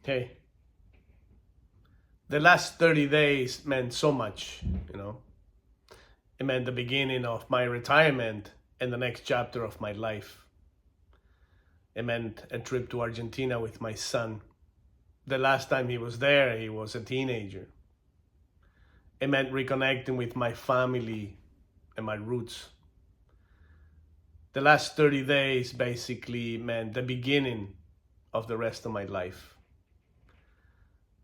Hey, the last 30 days meant so much, you know. It meant the beginning of my retirement and the next chapter of my life. It meant a trip to Argentina with my son. The last time he was there, he was a teenager. It meant reconnecting with my family and my roots. The last 30 days basically meant the beginning of the rest of my life.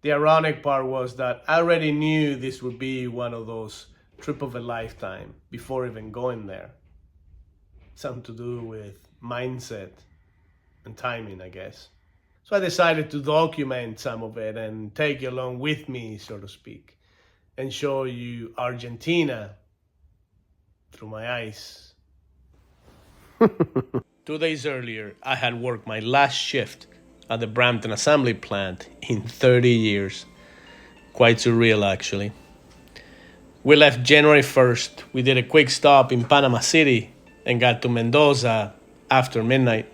The ironic part was that I already knew this would be one of those trip of a lifetime before even going there. Something to do with mindset and timing, I guess. So I decided to document some of it and take you along with me, so to speak, and show you Argentina through my eyes. 2 days earlier, I had worked my last shift at the Brampton assembly plant in 30 years. Quite surreal, actually. We left January 1st. We did a quick stop in Panama City and got to Mendoza after midnight.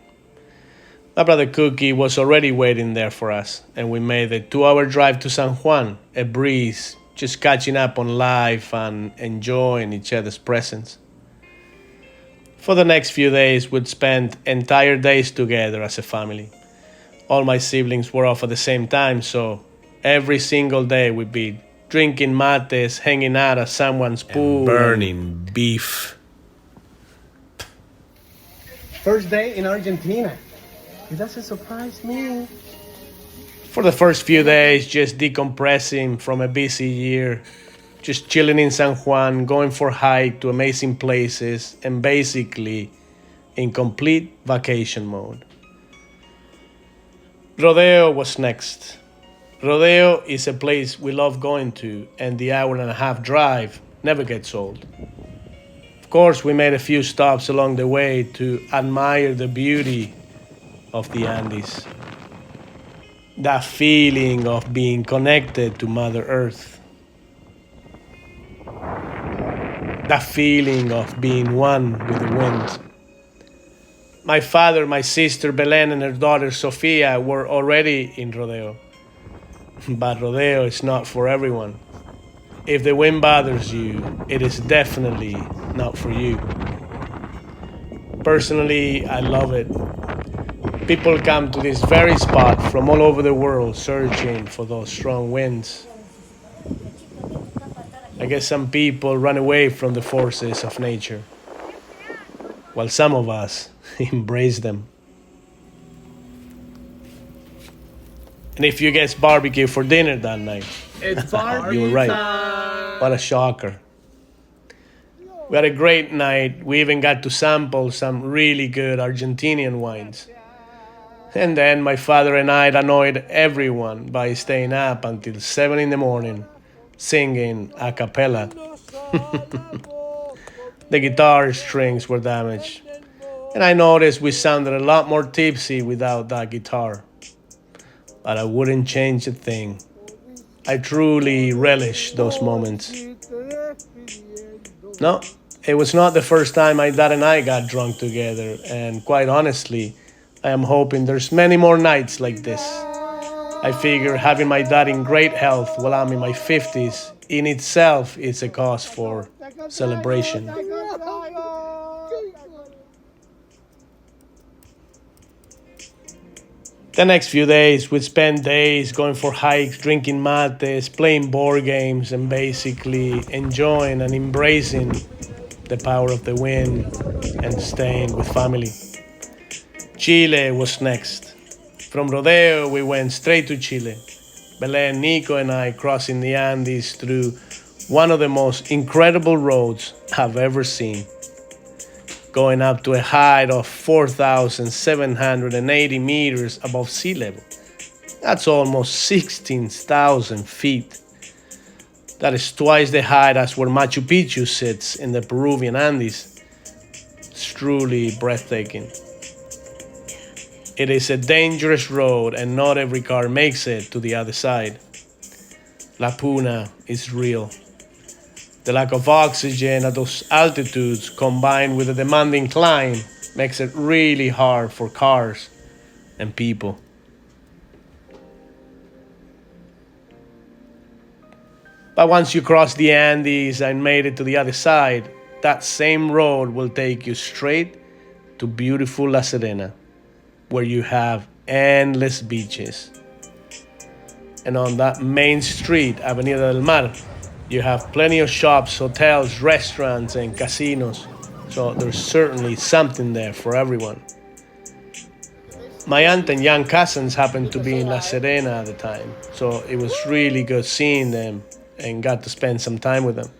My brother Cookie was already waiting there for us, and we made a 2 hour drive to San Juan, a breeze, just catching up on life and enjoying each other's presence. For the next few days, we'd spend entire days together as a family. All my siblings were off at the same time, so every single day we'd be drinking mates, hanging out at someone's pool, and burning beef. First day in Argentina. It doesn't surprise me. For the first few days, just decompressing from a busy year, just chilling in San Juan, going for hike to amazing places, and basically in complete vacation mode. Rodeo was next. Rodeo is a place we love going to, and the hour-and-a-half drive never gets old. Of course, we made a few stops along the way to admire the beauty of the Andes. That feeling of being connected to Mother Earth. That feeling of being one with the wind. My father, my sister Belen, and her daughter Sofia were already in Rodeo. But Rodeo is not for everyone. If the wind bothers you, it is definitely not for you. Personally, I love it. People come to this very spot from all over the world searching for those strong winds. I guess some people run away from the forces of nature, while some of us embrace them. And if you guess barbecue for dinner that night, It's Barbie you were right. time. What a shocker. We had a great night. We even got to sample some really good Argentinian wines. And then my father and I annoyed everyone by staying up until 7 in the morning, singing a cappella. The guitar strings were damaged, and I noticed we sounded a lot more tipsy without that guitar. But I wouldn't change a thing. I truly relish those moments. No, it was not the first time my dad and I got drunk together, and quite honestly, I am hoping there's many more nights like this. I figure having my dad in great health while I'm in my 50s in itself is a cause for celebration. The next few days, we'd spend days going for hikes, drinking mates, playing board games, and basically enjoying and embracing the power of the wind and staying with family. Chile was next. From Rodeo, we went straight to Chile. Belen, Nico, and I crossing the Andes through one of the most incredible roads I've ever seen, going up to a height of 4,780 meters above sea level. That's almost 16,000 feet. That is twice the height as where Machu Picchu sits in the Peruvian Andes. It's truly breathtaking. It is a dangerous road and not every car makes it to the other side. La Puna is real. The lack of oxygen at those altitudes combined with a demanding climb makes it really hard for cars and people. But once you cross the Andes and made it to the other side, that same road will take you straight to beautiful La Serena, where you have endless beaches. And on that main street, Avenida del Mar, you have plenty of shops, hotels, restaurants, and casinos. So there's certainly something there for everyone. My aunt and young cousins happened to be in La Serena at the time, so it was really good seeing them and got to spend some time with them.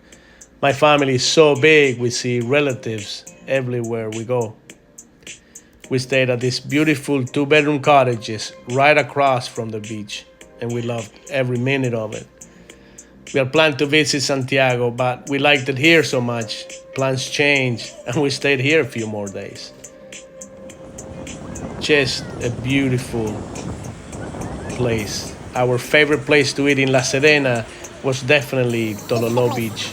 My family is so big, we see relatives everywhere we go. We stayed at these beautiful two-bedroom cottages right across from the beach, and we loved every minute of it. We had planned to visit Santiago, but we liked it here so much. Plans changed, and we stayed here a few more days. Just a beautiful place. Our favorite place to eat in La Serena was definitely Tololo Beach,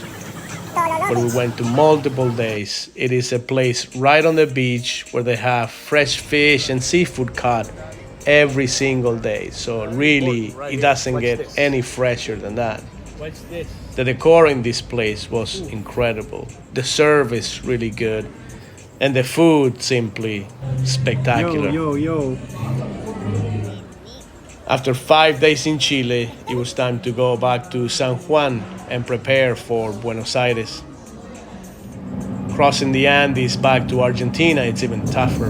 where we went to multiple days. It is a place right on the beach where they have fresh fish and seafood caught every single day. So really, it doesn't get any fresher than that. What's this? The decor in this place was incredible. The service really good. And the food simply spectacular. Yo. After 5 days in Chile, it was time to go back to San Juan and prepare for Buenos Aires. Crossing the Andes back to Argentina, it's even tougher.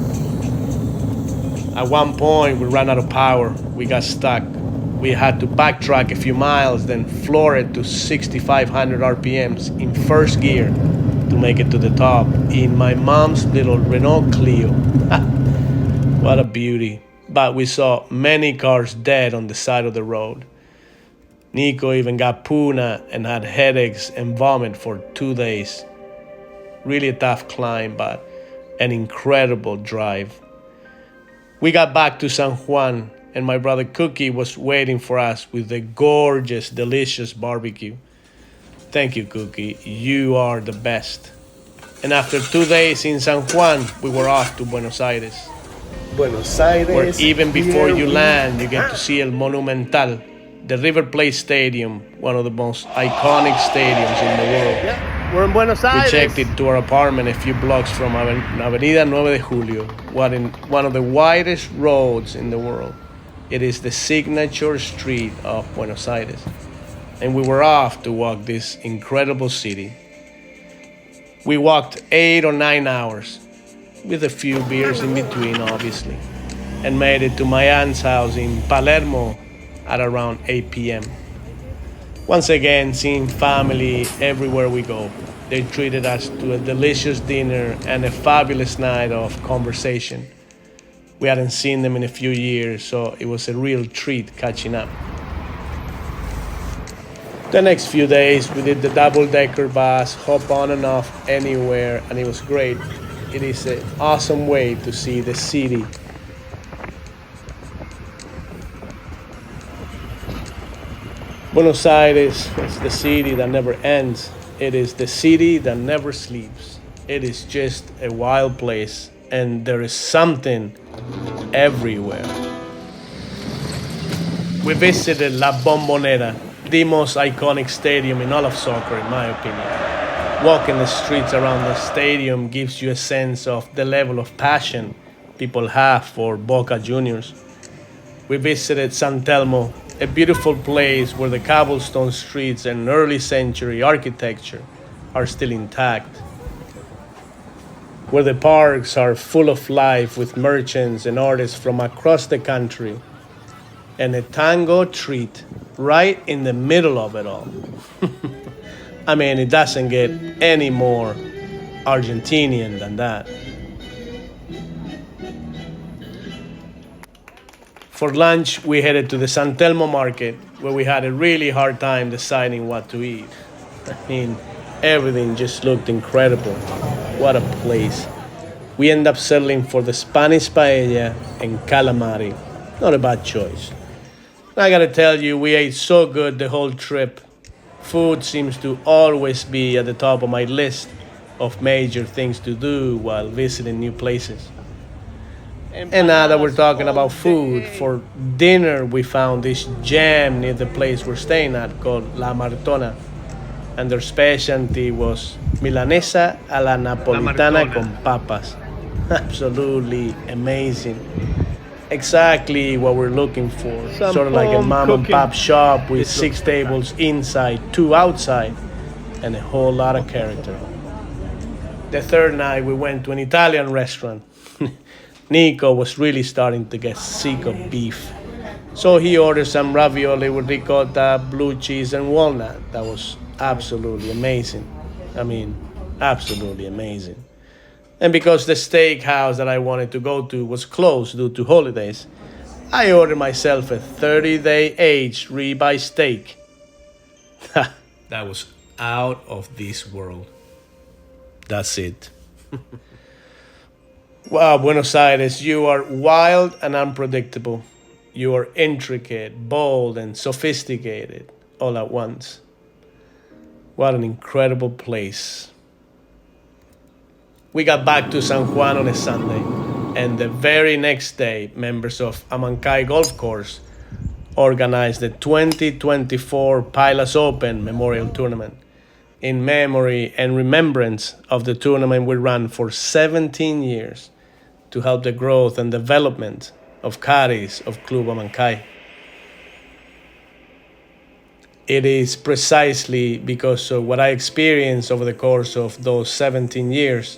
At one point, we ran out of power. We got stuck. We had to backtrack a few miles, then floor it to 6,500 RPMs in first gear to make it to the top in my mom's little Renault Clio. What a beauty. But we saw many cars dead on the side of the road. Nico even got puna and had headaches and vomit for 2 days. Really a tough climb, but an incredible drive. We got back to San Juan, and my brother Cookie was waiting for us with a gorgeous, delicious barbecue. Thank you, Cookie. You are the best. And after 2 days in San Juan, we were off to Buenos Aires. Buenos Aires. Where even before you land, you get to see El Monumental, the River Plate Stadium, one of the most iconic stadiums in the world. Yeah, we're in Buenos We Aires. checked it to our apartment a few blocks from Avenida 9 de Julio, one of the widest roads in the world. It is the signature street of Buenos Aires. And we were off to walk this incredible city. We walked 8 or 9 hours, with a few beers in between, obviously, and made it to my aunt's house in Palermo at around 8 p.m. Once again, seeing family everywhere we go. They treated us to a delicious dinner and a fabulous night of conversation. We hadn't seen them in a few years, so it was a real treat catching up. The next few days, we did the double-decker bus, hop on and off anywhere, and it was great. It is an awesome way to see the city. Buenos Aires is the city that never ends. It is the city that never sleeps. It is just a wild place, and there is something everywhere. We visited La Bombonera, the most iconic stadium in all of soccer, in my opinion. Walking the streets around the stadium gives you a sense of the level of passion people have for Boca Juniors. We visited San Telmo, a beautiful place where the cobblestone streets and early century architecture are still intact, where the parks are full of life with merchants and artists from across the country, and a tango treat right in the middle of it all. I mean, it doesn't get any more Argentinian than that. For lunch, we headed to the San Telmo market, where we had a really hard time deciding what to eat. I mean, everything just looked incredible. What a place. We ended up settling for the Spanish paella and calamari. Not a bad choice. I gotta tell you, we ate so good the whole trip. Food seems to always be at the top of my list of major things to do while visiting new places. And now that we're talking about food, for dinner we found this gem near the place we're staying at called La Martona. And their specialty was milanesa a la napolitana con papas. Absolutely amazing. Exactly what we're looking for. Some sort of like a home mom and cooking. pop shop with This 6 looks tables inside, 2 outside, and a whole lot of character. The third night we went to an Italian restaurant. Nico was really starting to get sick of beef. So he ordered some ravioli with ricotta, blue cheese, and walnut. That was absolutely amazing. I mean, absolutely amazing. And because the steakhouse that I wanted to go to was closed due to holidays, I ordered myself a 30-day aged ribeye steak. That was out of this world. That's it. Wow, Buenos Aires, you are wild and unpredictable. You are intricate, bold, and sophisticated all at once. What an incredible place. We got back to San Juan on a Sunday, and the very next day, members of Amancay Golf Course organized the 2024 Pilas Open Memorial Tournament in memory and remembrance of the tournament we ran for 17 years to help the growth and development of caddies of Club Amancay. It is precisely because of what I experienced over the course of those 17 years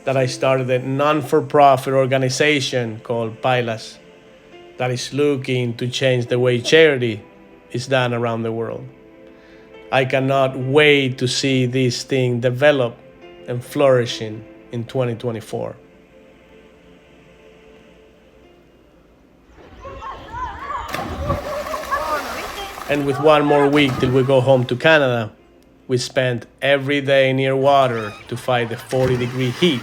that I started a non-for-profit organization called Pilas that is looking to change the way charity is done around the world. I cannot wait to see this thing develop and flourishing in 2024. And with one more week till we go home to Canada, we spent every day near water to fight the 40-degree heat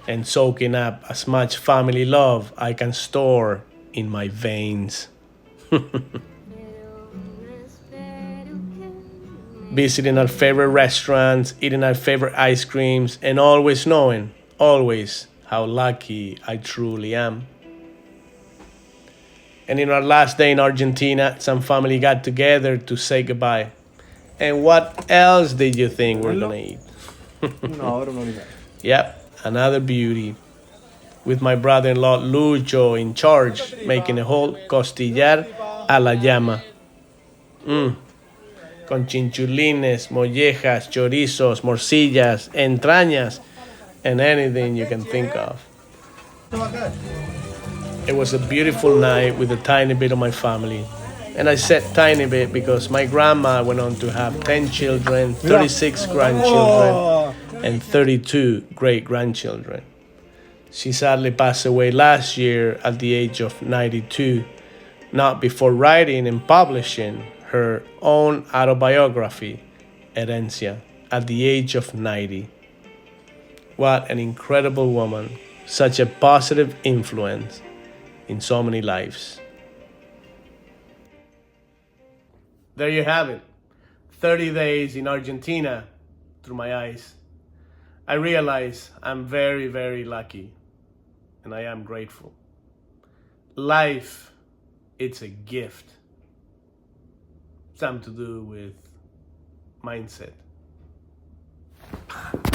and soaking up as much family love I can store in my veins. Visiting our favorite restaurants, eating our favorite ice creams, and always knowing, always, how lucky I truly am. And in our last day in Argentina, some family got together to say goodbye. And what else did you think we're gonna eat? Yep, another beauty. With my brother-in-law Lucho in charge, making a whole costillar a la llama. Con chinchulines, mollejas, chorizos, morcillas, entrañas, and anything you can think of. It was a beautiful night with a tiny bit of my family. And I said tiny bit because my grandma went on to have 10 children, 36 grandchildren, and 32 great-grandchildren. She sadly passed away last year at the age of 92, not before writing and publishing her own autobiography, Herencia, at the age of 90. What an incredible woman, such a positive influence in so many lives. There you have it. 30 days in Argentina through my eyes. I realize I'm very, very lucky, and I am grateful. Life, it's a gift. Something to do with mindset.